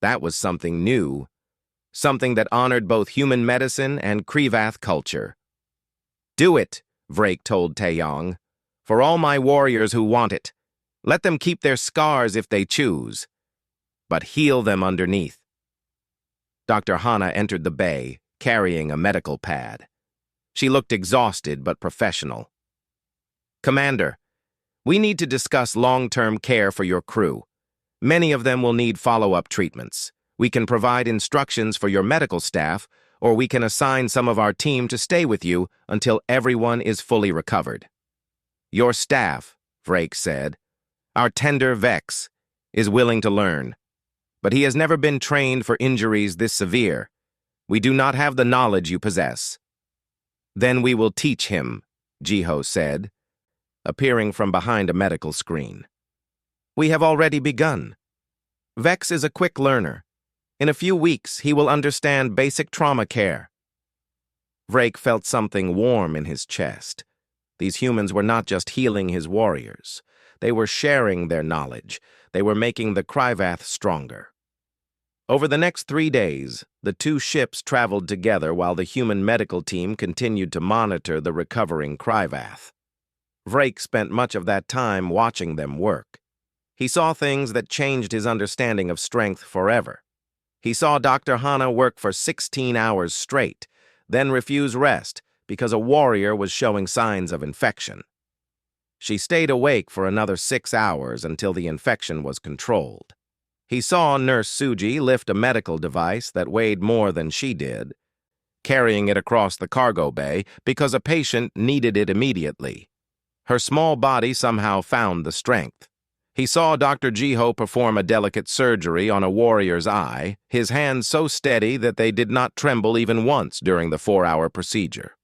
That was something new, something that honored both human medicine and Kryvath culture. "Do it," Vrake told Taeyang, "for all my warriors who want it. Let them keep their scars if they choose. but heal them underneath. Dr. Hana entered the bay, carrying a medical pad. She looked exhausted but professional. "Commander, we need to discuss long-term care for your crew. Many of them will need follow-up treatments. We can provide instructions for your medical staff, or we can assign some of our team to stay with you until everyone is fully recovered." "Your staff," Vrake said, "our tender Vex, is willing to learn. But he has never been trained for injuries this severe. We do not have the knowledge you possess." "Then we will teach him," Jiho said, appearing from behind a medical screen. "We have already begun. Vex is a quick learner. In a few weeks, he will understand basic trauma care." Vrake felt something warm in his chest. These humans were not just healing his warriors. They were sharing their knowledge. They were making the Kryvath stronger. Over the next 3 days, the two ships traveled together while the human medical team continued to monitor the recovering Kryvath. Vrake spent much of that time watching them work. He saw things that changed his understanding of strength forever. He saw Dr. Hana work for 16 hours straight, then refuse rest because a warrior was showing signs of infection. She stayed awake for another 6 hours until the infection was controlled. He saw Nurse Suji lift a medical device that weighed more than she did, carrying it across the cargo bay because a patient needed it immediately. Her small body somehow found the strength. He saw Dr. Jiho perform a delicate surgery on a warrior's eye, his hands so steady that they did not tremble even once during the 4-hour procedure.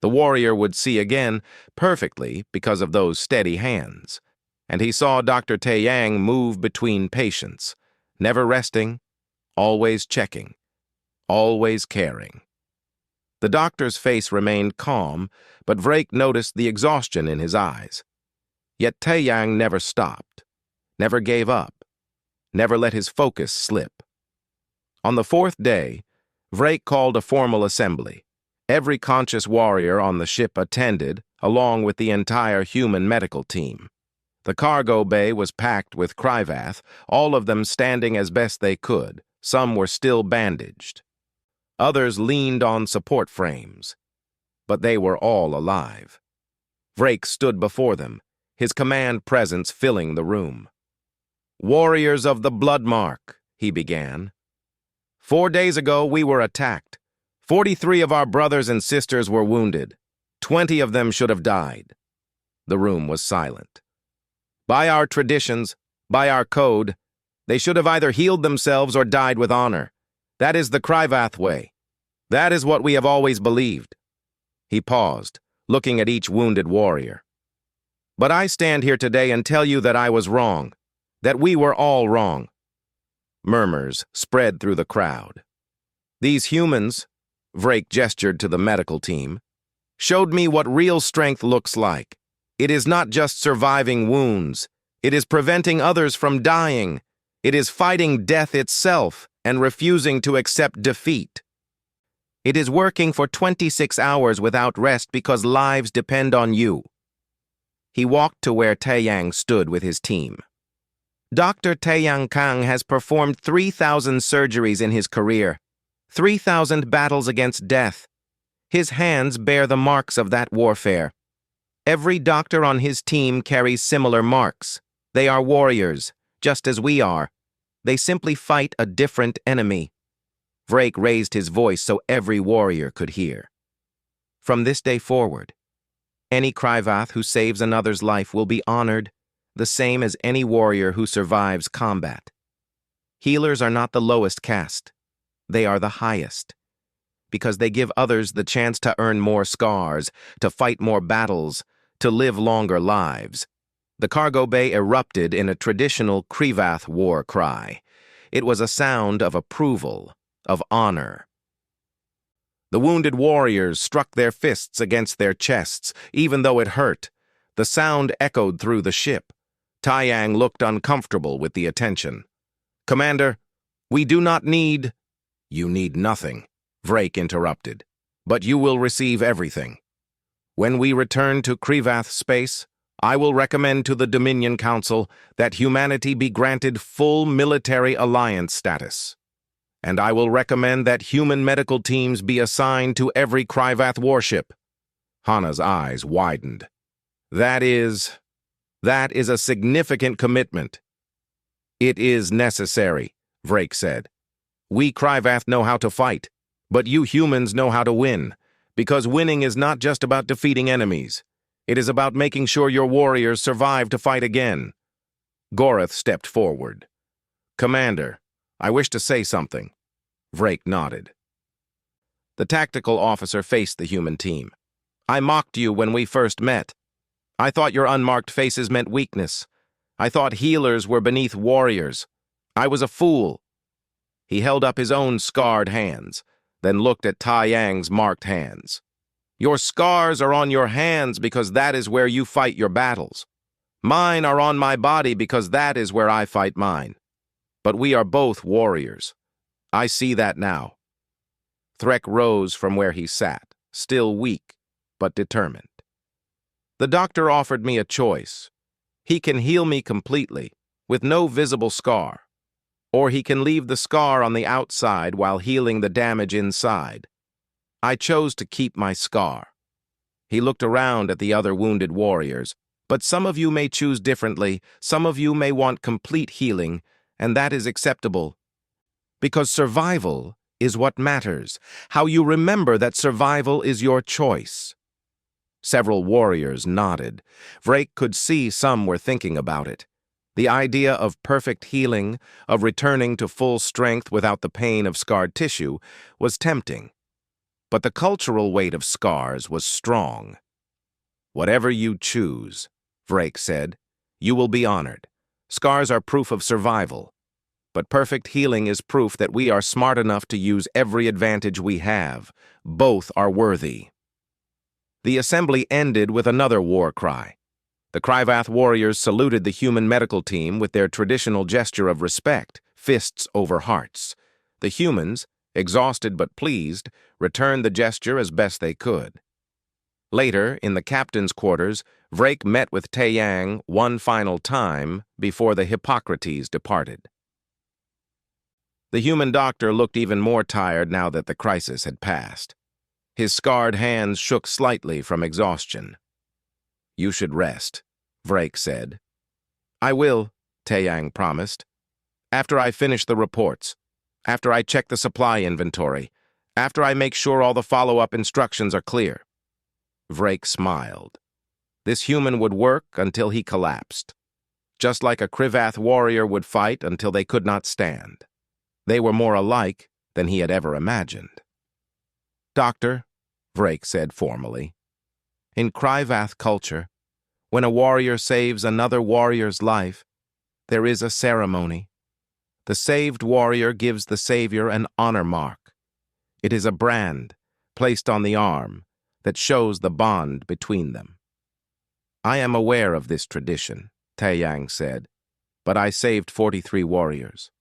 The warrior would see again perfectly because of those steady hands. And he saw Dr. Taeyang move between patients, never resting, always checking, always caring. The doctor's face remained calm, but Vrake noticed the exhaustion in his eyes. Yet Taeyang never stopped, never gave up, never let his focus slip. On the 4th day, Vrake called a formal assembly. Every conscious warrior on the ship attended, along with the entire human medical team. The cargo bay was packed with Kryvath, all of them standing as best they could. Some were still bandaged. Others leaned on support frames. But they were all alive. Vrake stood before them, his command presence filling the room. "Warriors of the Bloodmark," he began. "4 days ago we were attacked. 43 of our brothers and sisters were wounded. 20 of them should have died." The room was silent. "By our traditions, by our code, they should have either healed themselves or died with honor. That is the Kryvath way. That is what we have always believed." He paused, looking at each wounded warrior. "But I stand here today and tell you that I was wrong, that we were all wrong." Murmurs spread through the crowd. "These humans," Vrake gestured to the medical team, "showed me what real strength looks like. It is not just surviving wounds. It is preventing others from dying. It is fighting death itself and refusing to accept defeat. It is working for 26 hours without rest because lives depend on you." He walked to where Taeyang stood with his team. "Dr. Taeyang Kang has performed 3,000 surgeries in his career, 3,000 battles against death. His hands bear the marks of that warfare. Every doctor on his team carries similar marks. They are warriors, just as we are. They simply fight a different enemy." Vrake raised his voice so every warrior could hear. "From this day forward, any Kryvath who saves another's life will be honored, the same as any warrior who survives combat. Healers are not the lowest caste. They are the highest, because they give others the chance to earn more scars, to fight more battles, to live longer lives." The cargo bay erupted in a traditional Kryvath war cry. It was a sound of approval, of honor. The wounded warriors struck their fists against their chests, even though it hurt. The sound echoed through the ship. Taeyang looked uncomfortable with the attention. "Commander, we do not need—" "You need nothing," Vrake interrupted. "But you will receive everything. When we return to Kryvath space, I will recommend to the Dominion Council that humanity be granted full military alliance status. And I will recommend that human medical teams be assigned to every Kryvath warship. Hana's eyes widened. That is a significant commitment. It is necessary, Vrake said. We Kryvath know how to fight, but you humans know how to win, because winning is not just about defeating enemies. It is about making sure your warriors survive to fight again. Gorath stepped forward. Commander, I wish to say something. Vrake nodded. The tactical officer faced the human team. I mocked you when we first met. I thought your unmarked faces meant weakness. I thought healers were beneath warriors. I was a fool. He held up his own scarred hands, then looked at Tai Yang's marked hands. Your scars are on your hands because that is where you fight your battles. Mine are on my body because that is where I fight mine. But we are both warriors. I see that now. Threk rose from where he sat, still weak, but determined. The doctor offered me a choice. He can heal me completely, with no visible scar. Or he can leave the scar on the outside while healing the damage inside. I chose to keep my scar. He looked around at the other wounded warriors, but some of you may choose differently, some of you may want complete healing, and that is acceptable. Because survival is what matters, how you remember that survival is your choice. Several warriors nodded. Vrake could see some were thinking about it. The idea of perfect healing, of returning to full strength without the pain of scarred tissue, was tempting. But the cultural weight of scars was strong. Whatever you choose, Vrake said, you will be honored. Scars are proof of survival. But perfect healing is proof that we are smart enough to use every advantage we have. Both are worthy. The assembly ended with another war cry. The Kryvath warriors saluted the human medical team with their traditional gesture of respect, fists over hearts. The humans, exhausted but pleased, returned the gesture as best they could. Later, in the captain's quarters, Vrake met with Tai Yang one final time before the Hippocrates departed. The human doctor looked even more tired now that the crisis had passed. His scarred hands shook slightly from exhaustion. You should rest, Vrake said. I will, Tai Yang promised. After I finish the reports, after I check the supply inventory, after I make sure all the follow-up instructions are clear. Vrake smiled. This human would work until he collapsed, just like a Kryvath warrior would fight until they could not stand. They were more alike than he had ever imagined. Doctor, Vrake said formally, in Kryvath culture, when a warrior saves another warrior's life, there is a ceremony. The saved warrior gives the savior an honor mark. It is a brand placed on the arm that shows the bond between them. I am aware of this tradition, Tai Yang said, but I saved 43 warriors.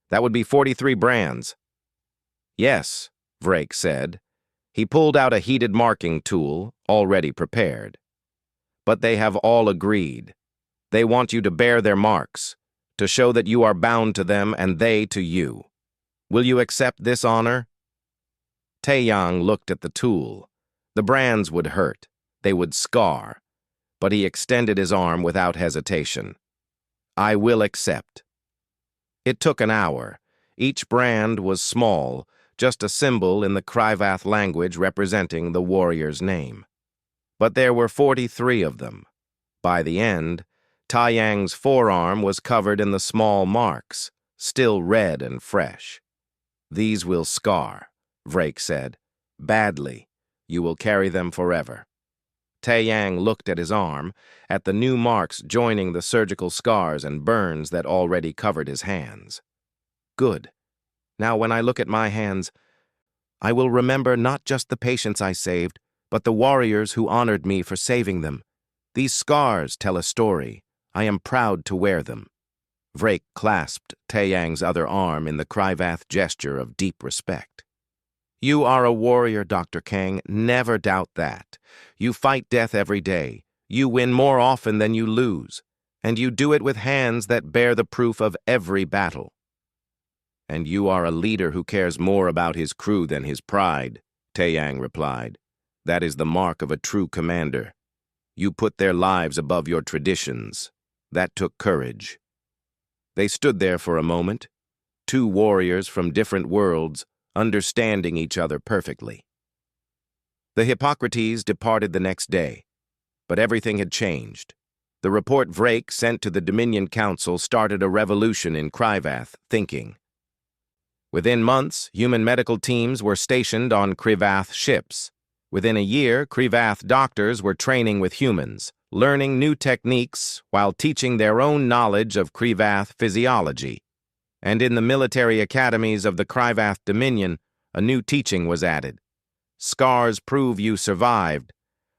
That would be 43 brands. Yes, Vrake said. He pulled out a heated marking tool, already prepared. But they have all agreed. They want you to bear their marks, to show that you are bound to them and they to you. Will you accept this honor? Tai Yang looked at the tool. The brands would hurt. They would scar. But he extended his arm without hesitation. I will accept. It took an hour. Each brand was small, just a symbol in the Kryvath language representing the warrior's name. But there were 43 of them. By the end, Tai Yang's forearm was covered in the small marks, still red and fresh. These will scar, Vrake said. Badly. You will carry them forever. Tai Yang looked at his arm, at the new marks joining the surgical scars and burns that already covered his hands. Good. Now when I look at my hands, I will remember not just the patients I saved, but the warriors who honored me for saving them. These scars tell a story. I am proud to wear them. Vrake clasped Tai Yang's other arm in the Kryvath gesture of deep respect. You are a warrior, Dr. Kang. Never doubt that. You fight death every day. You win more often than you lose, and you do it with hands that bear the proof of every battle. And you are a leader who cares more about his crew than his pride, Taeyang replied. That is the mark of a true commander. You put their lives above your traditions. That took courage. They stood there for a moment, two warriors from different worlds, understanding each other perfectly. The Hippocrates departed the next day, but everything had changed. The report Vrake sent to the Dominion Council started a revolution in Krivath thinking. Within months, human medical teams were stationed on Krivath ships. Within a year, Krivath doctors were training with humans, learning new techniques while teaching their own knowledge of Krivath physiology. And in the military academies of the Krivath Dominion, a new teaching was added. Scars prove you survived,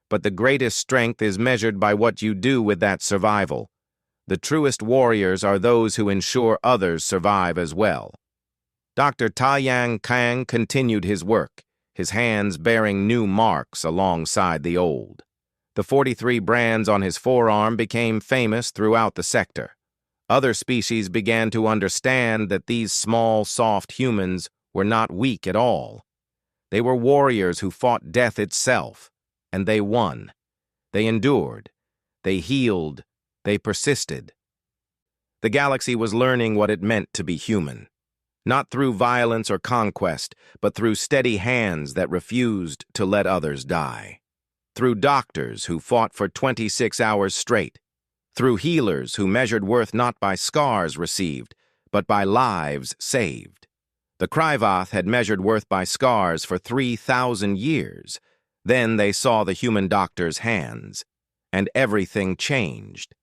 but the greatest strength is measured by what you do with that survival. The truest warriors are those who ensure others survive as well. Dr. Taeyang Kang continued his work, his hands bearing new marks alongside the old. The 43 brands on his forearm became famous throughout the sector. Other species began to understand that these small, soft humans were not weak at all. They were warriors who fought death itself, and they won. They endured. They healed. They persisted. The galaxy was learning what it meant to be human. Not through violence or conquest, but through steady hands that refused to let others die. Through doctors who fought for 26 hours straight. Through healers who measured worth not by scars received, but by lives saved. The Krivath had measured worth by scars for 3,000 years. Then they saw the human doctor's hands, and everything changed.